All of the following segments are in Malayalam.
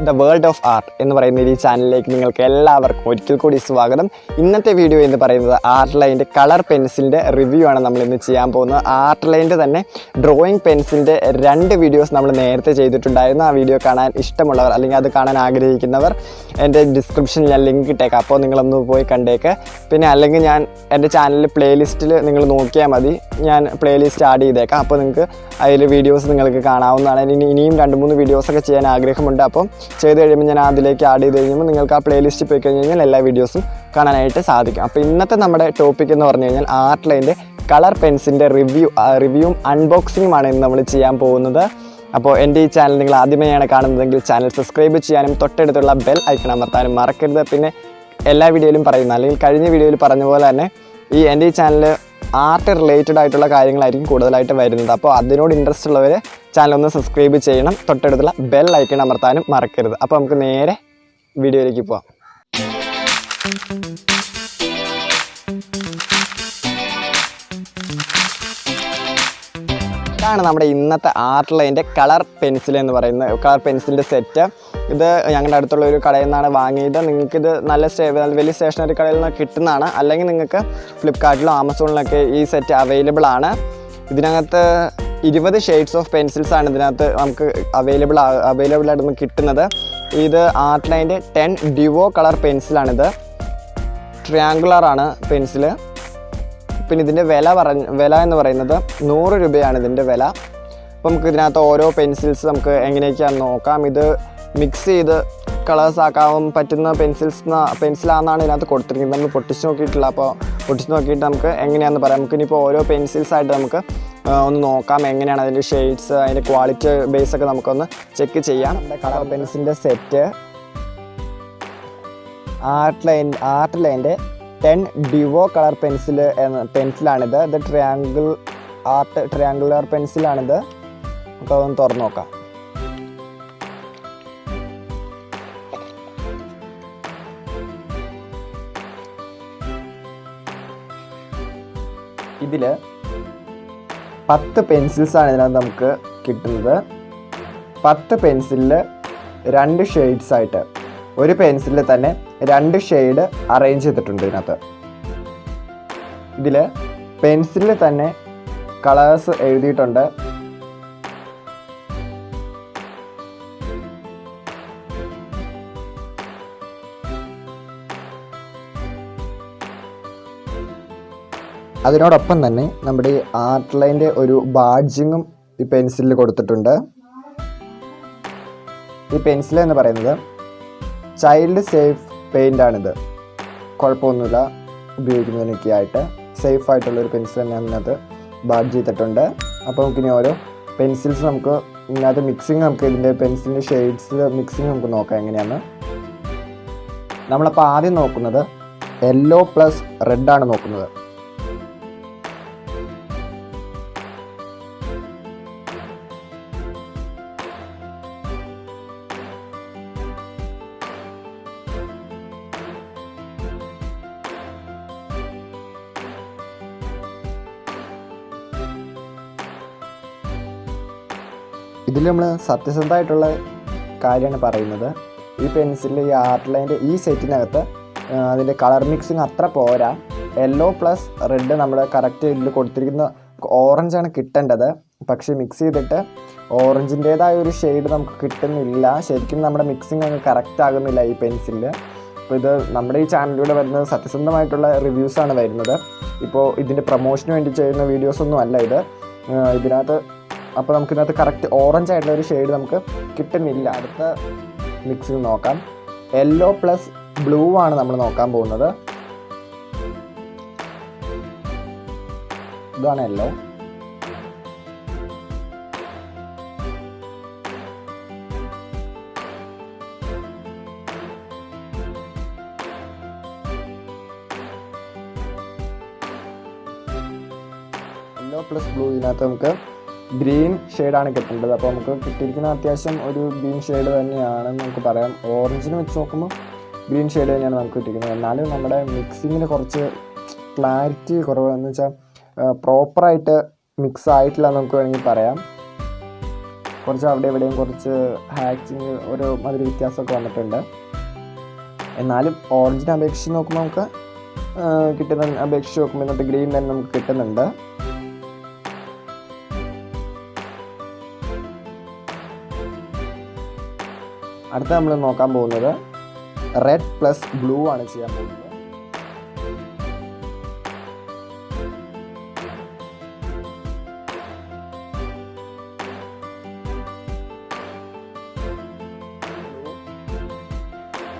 ദ വേൾഡ് ഓഫ് ആർട്ട് എന്ന് പറയുന്ന ഈ ചാനലിലേക്ക് നിങ്ങൾക്ക് എല്ലാവർക്കും ഒരിക്കൽ കൂടി സ്വാഗതം. ഇന്നത്തെ വീഡിയോ എന്ന് പറയുന്നത് ആർട്ട് ലൈൻ്റെ കളർ പെൻസിലിൻ്റെ റിവ്യൂ ആണ് നമ്മൾ ഇന്ന് ചെയ്യാൻ പോകുന്നത്. ആർട്ട് ലൈൻ്റെ തന്നെ ഡ്രോയിങ് പെൻസിലിൻ്റെ 2 വീഡിയോസ് നമ്മൾ നേരത്തെ ചെയ്തിട്ടുണ്ടായിരുന്നു. ആ വീഡിയോ കാണാൻ ഇഷ്ടമുള്ളവർ അല്ലെങ്കിൽ അത് കാണാൻ ആഗ്രഹിക്കുന്നവർ എൻ്റെ ഡിസ്ക്രിപ്ഷനിൽ ഞാൻ ലിങ്ക് ഇട്ടേക്കാം, അപ്പോൾ നിങ്ങളൊന്ന് പോയി കണ്ടേക്ക്. പിന്നെ അല്ലെങ്കിൽ ഞാൻ എൻ്റെ ചാനലിൽ പ്ലേലിസ്റ്റിൽ നിങ്ങൾ നോക്കിയാൽ മതി, ഞാൻ പ്ലേലിസ്റ്റ് ആഡ് ചെയ്തേക്കാം. അപ്പോൾ നിങ്ങൾക്ക് അതിൽ വീഡിയോസ് നിങ്ങൾക്ക് കാണാവുന്നതാണ്. ഇനിയും 2-3 വീഡിയോസൊക്കെ ചെയ്യാൻ ആഗ്രഹമുണ്ട്. അപ്പം ചെയ്ത് കഴിയുമ്പോൾ ഞാൻ അതിലേക്ക് ആഡ് ചെയ്ത് കഴിയുമ്പോൾ നിങ്ങൾക്ക് ആ പ്ലേലിസ്റ്റിൽ പോയി കഴിഞ്ഞ് കഴിഞ്ഞാൽ എല്ലാ വീഡിയോസും കാണാനായിട്ട് സാധിക്കും. അപ്പോൾ ഇന്നത്തെ നമ്മുടെ ടോപ്പിക് എന്ന് പറഞ്ഞു കഴിഞ്ഞാൽ ആർട്ട് ലൈൻ്റെ കളർ പെൻസിലിൻ്റെ റിവ്യൂവും അൺബോക്സിങ്ങുമാണ് ഇന്ന് നമ്മൾ ചെയ്യാൻ പോകുന്നത്. അപ്പോൾ എൻ്റെ ഈ ചാനൽ നിങ്ങൾ ആദ്യമായാണ് കാണുന്നതെങ്കിൽ ചാനൽ സബ്സ്ക്രൈബ് ചെയ്യാനും തൊട്ടടുത്തുള്ള ബെൽ ഐക്കൺ അമർത്താനും മറക്കരുത്. പിന്നെ എല്ലാ വീഡിയോയിലും പറയുന്ന അല്ലെങ്കിൽ കഴിഞ്ഞ വീഡിയോയിൽ പറഞ്ഞ പോലെ തന്നെ എൻ്റെ ഈ ചാനൽ ആർട്ട് റിലേറ്റഡ് ആയിട്ടുള്ള കാര്യങ്ങളായിരിക്കും കൂടുതലായിട്ട് വരുന്നത്. അപ്പോൾ അതിനോട് ഇൻട്രസ്റ്റ് ഉള്ളവർ ചാനൽ ഒന്ന് സബ്സ്ക്രൈബ് ചെയ്യണം, തൊട്ടടുത്തുള്ള ബെൽ ഐക്കൺ അമർത്താനും മറക്കരുത്. അപ്പോൾ നമുക്ക് നേരെ വീഡിയോയിലേക്ക് പോവാം. ഇതാണ് നമ്മുടെ ഇന്നത്തെ ആർട്ട് ലൈൻ്റെ കളർ പെൻസിൽ എന്ന് പറയുന്ന കളർ പെൻസിലിൻ്റെ സെറ്റ്. ഇത് ഞങ്ങളുടെ അടുത്തുള്ള ഒരു കടയിൽ നിന്നാണ് വാങ്ങിയത്. നിങ്ങൾക്കിത് നല്ല വലിയ സ്റ്റേഷനറി കടയിൽ നിന്ന് കിട്ടുന്നതാണ്. അല്ലെങ്കിൽ നിങ്ങൾക്ക് ഫ്ലിപ്കാർട്ടിലോ ആമസോണിലൊക്കെ ഈ സെറ്റ് അവൈലബിൾ ആണ്. ഇതിനകത്ത് 20 ഷെയ്ഡ്സ് ഓഫ് പെൻസിൽസാണ് ഇതിനകത്ത് നമുക്ക് അവൈലബിൾ ആയിട്ട് കിട്ടുന്നത്. ഇത് ആർട്ട് ലൈൻ്റെ 10 ഡ്യുവോ കളർ പെൻസിലാണിത്. ട്രയാങ്കുലറാണ് പെൻസിൽ. പിന്നെ ഇതിൻ്റെ വില എന്ന് പറയുന്നത് 100 രൂപയാണ് ഇതിൻ്റെ വില. അപ്പോൾ നമുക്ക് ഇതിനകത്ത് ഓരോ പെൻസിൽസ് നമുക്ക് എങ്ങനെയൊക്കെയാണെന്ന് നോക്കാം. ഇത് മിക്സ് ചെയ്ത് കളേഴ്സ് ആക്കാൻ പറ്റുന്ന പെൻസിലാണെന്നാണ് ഇതിനകത്ത് കൊടുത്തിരിക്കുന്നത്. നമ്മൾ പൊട്ടിച്ച് നോക്കിയിട്ടില്ല, അപ്പോൾ പൊട്ടിച്ച് നോക്കിയിട്ട് നമുക്ക് എങ്ങനെയാണെന്ന് പറയാം. നമുക്കിനിപ്പോൾ ഓരോ പെൻസിൽസായിട്ട് നമുക്ക് ഒന്ന് നോക്കാം എങ്ങനെയാണ് അതിൻ്റെ ഷെയ്ഡ്സ്, അതിൻ്റെ ക്വാളിറ്റി ബേസൊക്കെ നമുക്കൊന്ന് ചെക്ക് ചെയ്യാം. നമ്മുടെ കളർ പെൻസിലിൻ്റെ സെറ്റ് ആർട്ട് ലൈൻ്റെ 10 ഡ്യുവോ കളർ പെൻസിലാണിത്. ഇത് ട്രയാങ്കുലർ പെൻസിലാണിത്. നമുക്ക് അതൊന്ന് തുറന്ന് നോക്കാം. ഇതിൽ 10 പെൻസിൽസാണ് ഇതിനകത്ത് നമുക്ക് കിട്ടുന്നത്. 10 പെൻസിലിൽ 2 ഷെയ്ഡ്സ് ആയിട്ട് ഒരു പെൻസിലിൽ തന്നെ 2 ഷെയ്ഡ് അറേഞ്ച് ചെയ്തിട്ടുണ്ട് ഇതിനകത്ത്. ഇതിൽ പെൻസിലിൽ തന്നെ കളേഴ്സ് എഴുതിയിട്ടുണ്ട്. അതിനോടൊപ്പം തന്നെ നമ്മുടെ ഈ ആർട്ട് ലൈൻ്റെ ഒരു ബാഡ്ജിങ്ങും ഈ പെൻസിലിൽ കൊടുത്തിട്ടുണ്ട്. ഈ പെൻസിൽ എന്ന് പറയുന്നത് ചൈൽഡ് സേഫ് പെയിൻ്റാണിത്. കുഴപ്പമൊന്നുമില്ല, ഉപയോഗിക്കുന്നതിനൊക്കെ ആയിട്ട് സേഫ് ആയിട്ടുള്ളൊരു പെൻസിൽ തന്നെയാണ് ഇതിനകത്ത് ബാഡ്ജ് ചെയ്തിട്ടുണ്ട്. അപ്പോൾ നമുക്കിനി ഓരോ പെൻസിൽസ് നമുക്ക് ഇതിനകത്ത് മിക്സിങ്, നമുക്ക് ഇതിൻ്റെ പെൻസിലിൻ്റെ ഷെയ്ഡ്സിൽ മിക്സിങ് നമുക്ക് നോക്കാം എങ്ങനെയാണ്. നമ്മളപ്പോൾ ആദ്യം നോക്കുന്നത് യെല്ലോ പ്ലസ് റെഡാണ് നോക്കുന്നത്. ഇതിൽ നമ്മൾ സത്യസന്ധമായിട്ടുള്ള കാര്യമാണ് പറയുന്നത്. ഈ പെൻസിൽ, ഈ ആർട്ട് ലൈൻ്റെ ഈ സെറ്റിനകത്ത് അതിൻ്റെ കളർ മിക്സിങ് അത്ര പോരാ. യെല്ലോ പ്ലസ് റെഡ് നമ്മൾ കറക്റ്റ് ഇതിൽ കൊടുത്തിരിക്കുന്ന ഓറഞ്ചാണ് കിട്ടേണ്ടത്. പക്ഷേ മിക്സ് ചെയ്തിട്ട് ഓറഞ്ചിൻ്റേതായ ഒരു ഷെയ്ഡ് നമുക്ക് കിട്ടുന്നില്ല. ശരിക്കും നമ്മുടെ മിക്സിങ് അങ്ങ് കറക്റ്റ് ആകുന്നില്ല ഈ പെൻസിലിൽ. അപ്പോൾ ഇത് നമ്മുടെ ഈ ചാനലിലൂടെ വരുന്നത് സത്യസന്ധമായിട്ടുള്ള റിവ്യൂസാണ് വരുന്നത്. ഇപ്പോൾ ഇതിൻ്റെ പ്രൊമോഷന് വേണ്ടി ചെയ്യുന്ന വീഡിയോസൊന്നും അല്ല ഇത്. ഇതിനകത്ത് അപ്പോൾ നമുക്കിതിനകത്ത് കറക്റ്റ് ഓറഞ്ച് ആയിട്ടുള്ള ഒരു ഷെയ്ഡ് നമുക്ക് കിട്ടുന്നില്ല. അടുത്ത മിക്സിങ് നോക്കാം. യെല്ലോ പ്ലസ് ബ്ലൂ ആണ് നമ്മൾ നോക്കാൻ പോകുന്നത്. ഇതാണ് യെല്ലോ. യെല്ലോ പ്ലസ് ബ്ലൂ, ഇതിനകത്ത് നമുക്ക് ഗ്രീൻ ഷെയ്ഡാണ് കിട്ടേണ്ടത്. അപ്പോൾ നമുക്ക് കിട്ടിയിരിക്കുന്ന അത്യാവശ്യം ഒരു ഗ്രീൻ ഷെയ്ഡ് തന്നെയാണെന്ന് നമുക്ക് പറയാം. ഓറഞ്ചിന് വെച്ച് നോക്കുമ്പോൾ ഗ്രീൻ ഷെയ്ഡ് തന്നെയാണ് നമുക്ക് കിട്ടിയിരിക്കുന്നത്. എന്നാലും നമ്മുടെ മിക്സിങ്ങിന് കുറച്ച് ക്ലാരിറ്റി കുറവെന്ന് വെച്ചാൽ പ്രോപ്പറായിട്ട് മിക്സ് ആയിട്ടില്ല നമുക്ക് വേണമെങ്കിൽ പറയാം. കുറച്ച് അവിടെ എവിടെയും കുറച്ച് ഹാച്ചിങ് ഒരു മാതിരി വ്യത്യാസമൊക്കെ വന്നിട്ടുണ്ട്. എന്നാലും ഓറഞ്ചിനെ അപേക്ഷിച്ച് നോക്കുമ്പോൾ നമുക്ക് അപേക്ഷിച്ച് നോക്കുമ്പോൾ ഇന്നത്തെ ഗ്രീൻ തന്നെ നമുക്ക് കിട്ടുന്നുണ്ട്. അടുത്ത നമ്മൾ നോക്കാൻ പോകുന്നത് റെഡ് പ്ലസ് ബ്ലൂ ആണ് ചെയ്യാൻ പോകുന്നത്.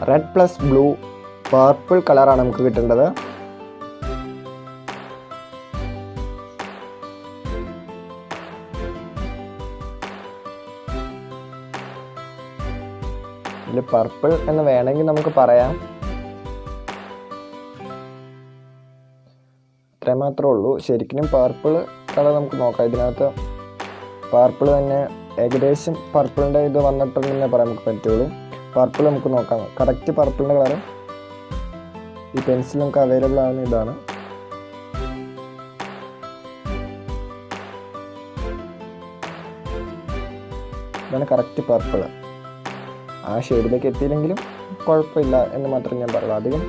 റെഡ് പ്ലസ് ബ്ലൂ പർപ്പിൾ കളറാണ് നമുക്ക് കിട്ടേണ്ടത്. ഇതിൽ പർപ്പിൾ എന്ന് വേണമെങ്കിൽ നമുക്ക് പറയാം. അത്രേ മാത്രമേ ഉള്ളൂ. ശരിക്കും പർപ്പിൾ കളർ നമുക്ക് നോക്കാം. ഇതിനകത്ത് പർപ്പിൾ തന്നെ ഏകദേശം പർപ്പിളിൻ്റെ ഇത് വന്നിട്ടുണ്ടെന്നേ പറയാൻ നമുക്ക് പറ്റുള്ളൂ. പർപ്പിൾ നമുക്ക് നോക്കാം. കറക്റ്റ് പർപ്പിളിൻ്റെ കളർ ഈ പെൻസിൽ നമുക്ക് അവൈലബിൾ ആവുന്ന ഇതാണ്. ഇതാണ് കറക്റ്റ് പർപ്പിൾ. ആ ഷെയ്ഡിലേക്ക് എത്തിയില്ലെങ്കിലും കുഴപ്പമില്ല എന്ന് മാത്രം ഞാൻ പറയുള്ളൂ. അധികം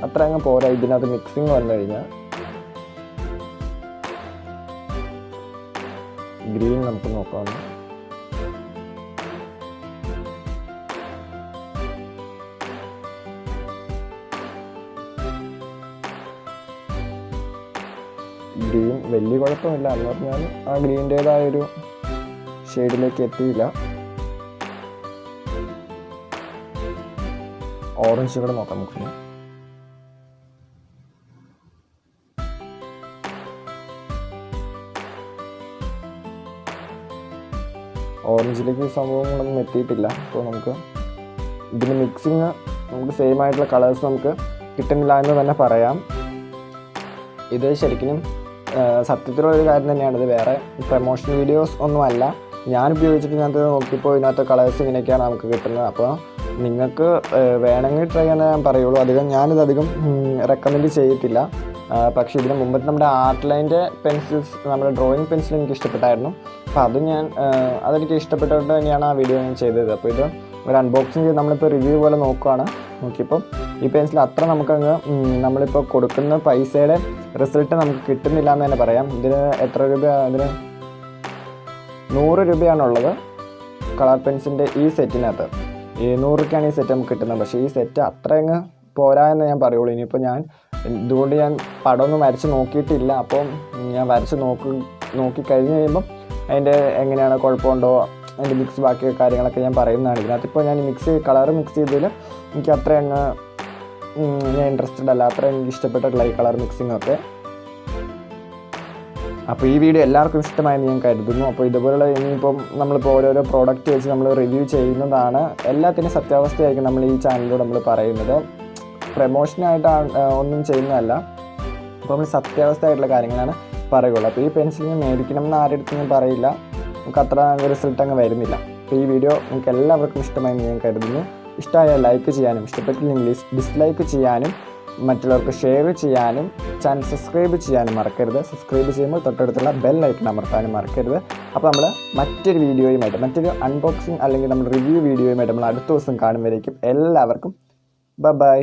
അത്ര അങ്ങ് പോരാ. ഇതിനകത്ത് മിക്സിങ് വന്നു കഴിഞ്ഞാൽ ഗ്രീൻ നമുക്ക് നോക്കാം. ഗ്രീൻ വലിയ കുഴപ്പമില്ല എന്ന് പറഞ്ഞാൽ ആ ഗ്രീൻ്റേതായൊരു ഷെയ്ഡിലേക്ക് എത്തിയില്ല. ഓറഞ്ച് കൂടെ നോക്കാം നമുക്ക്. ഓറഞ്ചിലേക്ക് സംഭവങ്ങളൊന്നും എത്തിയിട്ടില്ല. അപ്പോൾ നമുക്ക് ഇതിന് മിക്സിങ് നമുക്ക് സെയിം ആയിട്ടുള്ള കളേഴ്സ് നമുക്ക് കിട്ടുന്നില്ല എന്ന് തന്നെ പറയാം. ഇത് ശരിക്കും സത്യത്തിലുള്ള ഒരു കാര്യം തന്നെയാണ്. ഇത് വേറെ പ്രൊമോഷൻ വീഡിയോസ് ഒന്നുമല്ല. ഞാൻ ഉപയോഗിച്ചിട്ട് ഇതിനകത്ത് നോക്കിയപ്പോൾ ഇതിനകത്ത് കളേഴ്സ് ഇങ്ങനെയൊക്കെയാണ് നമുക്ക് കിട്ടുന്നത്. അപ്പോൾ നിങ്ങൾക്ക് വേണമെങ്കിൽ ട്രൈ ചെയ്യാൻ ഞാൻ പറയുള്ളൂ. ഞാനിതധികം റെക്കമെൻഡ് ചെയ്യത്തില്ല. പക്ഷേ ഇതിന് മുമ്പത്തെ നമ്മുടെ ആർട്ട് ലൈൻ്റെ പെൻസിൽസ്, നമ്മുടെ ഡ്രോയിങ് പെൻസിൽ എനിക്ക് ഇഷ്ടപ്പെട്ടായിരുന്നു. അപ്പോൾ അതെനിക്ക് ഇഷ്ടപ്പെട്ടുകൊണ്ട് തന്നെയാണ് ആ വീഡിയോ ഞാൻ ചെയ്തത്. അപ്പോൾ ഇത് ഒരു അൺബോക്സിങ് ചെയ്ത് നമ്മളിപ്പോൾ റിവ്യൂ പോലെ നോക്കിയപ്പോൾ ഈ പെൻസിൽ അത്ര നമുക്കങ്ങ് നമ്മളിപ്പോൾ കൊടുക്കുന്ന പൈസയുടെ റിസൾട്ട് നമുക്ക് കിട്ടുന്നില്ല എന്ന് തന്നെ പറയാം. ഇതിന് എത്ര രൂപ? ഇതിന് 100 രൂപയാണുള്ളത് കളർ പെൻസിലിൻ്റെ ഈ സെറ്റിനകത്ത്. 100 രൂപയ്ക്കാണ് ഈ സെറ്റ് നമുക്ക് കിട്ടുന്നത്. പക്ഷേ ഈ സെറ്റ് അത്രയങ്ങ് പോരാ എന്ന് ഞാൻ പറയുള്ളൂ. ഇനിയിപ്പോൾ ഇതുകൊണ്ട് ഞാൻ പടമൊന്നും വരച്ച് നോക്കിയിട്ടില്ല. അപ്പം ഞാൻ വരച്ച് നോക്കിക്കഴിഞ്ഞ് കഴിയുമ്പം അതിൻ്റെ എങ്ങനെയാണ്, കുഴപ്പമുണ്ടോ, അതിൻ്റെ മിക്സ് ബാക്കി കാര്യങ്ങളൊക്കെ ഞാൻ പറയുന്നതാണ്. ഇതിനകത്തിപ്പോൾ ഞാൻ കളർ മിക്സ് ചെയ്തതിൽ എനിക്ക് അത്രയങ്ങ് ഞാൻ ഇൻട്രസ്റ്റഡ് അല്ല. അത്ര എനിക്ക് ഇഷ്ടപ്പെട്ടിട്ടില്ല ഈ കളർ മിക്സിങ്ങൊക്കെ. അപ്പോൾ ഈ വീഡിയോ എല്ലാവർക്കും ഇഷ്ടമായെന്ന് ഞാൻ കരുതുന്നു. അപ്പോൾ ഇതുപോലുള്ള ഇനിയിപ്പം നമ്മളിപ്പോൾ ഓരോരോ പ്രോഡക്റ്റ് വെച്ച് നമ്മൾ റിവ്യൂ ചെയ്യുന്നതാണ്. എല്ലാത്തിനും സത്യാവസ്ഥയായിരിക്കും നമ്മൾ ഈ ചാനലിലൂടെ നമ്മൾ പറയുന്നത്. പ്രമോഷനായിട്ട് ഒന്നും ചെയ്യുന്നതല്ല. അപ്പോൾ നമ്മൾ സത്യാവസ്ഥയായിട്ടുള്ള കാര്യങ്ങളാണ് പറയുള്ളൂ. അപ്പോൾ ഈ പെൻസിലിന് മേടിക്കണം എന്ന് ആരെടുത്തും ഞാൻ പറയില്ല. നമുക്ക് അത്ര റിസൾട്ട് അങ്ങ് വരുന്നില്ല. അപ്പോൾ ഈ വീഡിയോ നിങ്ങൾക്ക് എല്ലാവർക്കും ഇഷ്ടമായെന്ന് ഞാൻ കരുതുന്നു. ഇഷ്ടമായാൽ ലൈക്ക് ചെയ്യാനും, ഇഷ്ടപ്പെട്ടില്ലെങ്കിൽ ഡിസ്ലൈക്ക് ചെയ്യാനും, മറ്റുള്ളവർക്ക് ഷെയർ ചെയ്യാനും, ചാനൽ സബ്സ്ക്രൈബ് ചെയ്യാനും മറക്കരുത്. സബ്സ്ക്രൈബ് ചെയ്യുമ്പോൾ തൊട്ടടുത്തുള്ള ബെൽ ഐക്കൺ അമർത്താനും മറക്കരുത്. അപ്പോൾ നമ്മൾ മറ്റൊരു വീഡിയോയുമായിട്ട്, മറ്റൊരു അൺബോക്സിങ് അല്ലെങ്കിൽ നമ്മൾ റിവ്യൂ വീഡിയോയുമായിട്ട് നമ്മൾ അടുത്ത ദിവസം കാണുമ്പോഴേക്കും എല്ലാവർക്കും ബൈ.